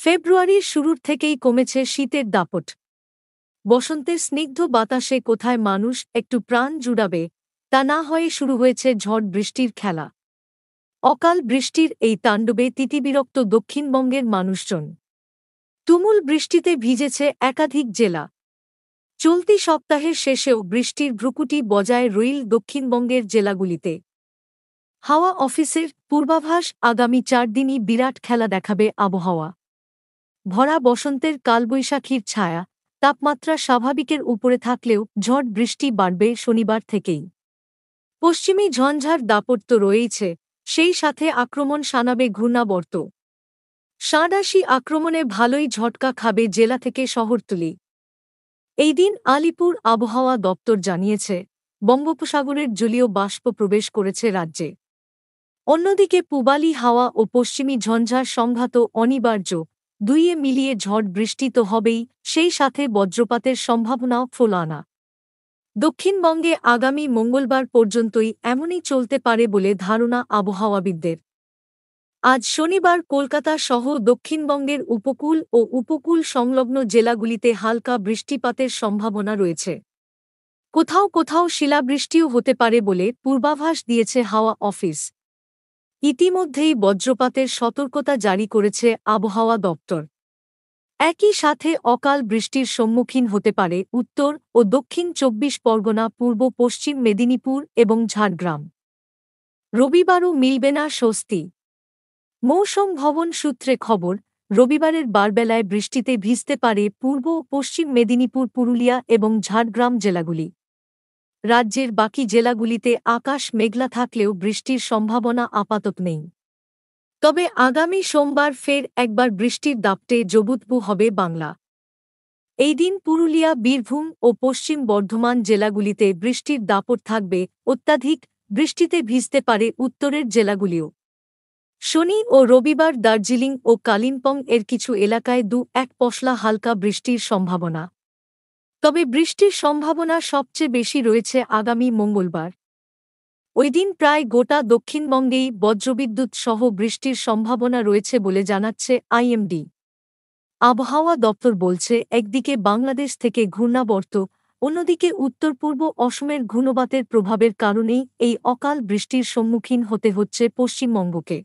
ফেব্রুয়ারির শুরুর থেকেই কমেছে শীতের দাপট। বসন্তের স্নিগ্ধ বাতাসে কোথায় মানুষ একটু প্রাণ জুড়াবে, তা না হয়ে শুরু হয়েছে ঝড় বৃষ্টির খেলা। অকাল বৃষ্টির এই তাণ্ডবে তিতিবিরক্ত দক্ষিণবঙ্গের মানুষজন। তুমুল বৃষ্টিতে ভিজেছে একাধিক জেলা। চলতি সপ্তাহের শেষেও বৃষ্টির ভ্রুকুটি বজায় রইল দক্ষিণবঙ্গের জেলাগুলিতে। হাওয়া অফিসের পূর্বাভাস, আগামী ৪ দিনই বিরাট খেলা দেখাবে আবহাওয়া। ভরা বসন্তের কালবৈশাখীর ছায়া, তাপমাত্রা স্বাভাবিকের উপরে থাকলেও ঝড় বৃষ্টি বাড়বে শনিবার থেকেই। পশ্চিমী ঝঞ্ঝার দাপট তো রয়েইছে, সেই সাথে আক্রমণ শানাবে ঘূর্ণাবর্ত। সাঁড়াশি আক্রমণে ভালোই ঝটকা খাবে জেলা থেকে শহরতলি। এই দিন আলিপুর আবহাওয়া দপ্তর জানিয়েছে, বঙ্গোপসাগরের জলীয় বাষ্প প্রবেশ করেছে রাজ্যে। অন্যদিকে পূবালি হাওয়া ও পশ্চিমী ঝঞ্ঝার সংঘাত অনিবার্য, দুইয়ে মিলিয়ে ঝড় বৃষ্টি তো হবেই, সেই সাথে বজ্রপাতের সম্ভাবনাও ফোলানা। দক্ষিণবঙ্গে আগামী মঙ্গলবার পর্যন্তই এমনই চলতে পারে বলে ধারণা আবহাওয়াবিদদের। আজ শনিবার কলকাতা সহ দক্ষিণবঙ্গের উপকূল ও উপকূল সংলগ্ন জেলাগুলিতে হালকা বৃষ্টিপাতের সম্ভাবনা রয়েছে। কোথাও কোথাও শিলাবৃষ্টিও হতে পারে বলে পূর্বাভাস দিয়েছে হাওয়া অফিস। ইতিমধ্যেই বজ্রপাতের সতর্কতা জারি করেছে আবহাওয়া দপ্তর। একই সাথে অকাল বৃষ্টির সম্মুখীন হতে পারে উত্তর ও দক্ষিণ ২৪ পরগনা, পূর্ব পশ্চিম মেদিনীপুর এবং ঝাড়গ্রাম। রবিবারও মিলবে না স্বস্তি। মৌসুম ভবন সূত্রে খবর, রবিবারের বারবেলায় বৃষ্টিতে ভিজতে পারে পূর্ব ও পশ্চিম মেদিনীপুর, পুরুলিয়া এবং ঝাড়গ্রাম জেলাগুলি। রাজ্যের বাকি জেলাগুলিতে আকাশ মেঘলা থাকলেও বৃষ্টির সম্ভাবনা আপাতত নেই। তবে আগামী সোমবার ফের একবার বৃষ্টির দাপটে জবুথবু হবে বাংলা। এই দিন পুরুলিয়া, বীরভূম ও পশ্চিম বর্ধমান জেলাগুলিতে বৃষ্টির দাপট থাকবে অত্যাধিক, বৃষ্টিতে ভিজতে পারে উত্তরের জেলাগুলিও। শনি ও রবিবার দার্জিলিং ও কালিম্পং এর কিছু এলাকায় ২-১ পশলা হালকা বৃষ্টির সম্ভাবনা। তবে বৃষ্টির সম্ভাবনা সবচেয়ে বেশি রয়েছে আগামী মঙ্গলবার। ওই দিন প্রায় গোটা দক্ষিণবঙ্গেই বজ্রবিদ্যুৎ সহ বৃষ্টির সম্ভাবনা রয়েছে বলে জানাচ্ছে আইএমডি। আবহাওয়া দপ্তর বলছে, একদিকে বাংলাদেশ থেকে ঘূর্ণাবর্ত, অন্যদিকে উত্তর পূর্ব অসমের ঘূর্ণবাতের প্রভাবের কারণেই এই অকাল বৃষ্টির সম্মুখীন হতে হচ্ছে পশ্চিমবঙ্গকে।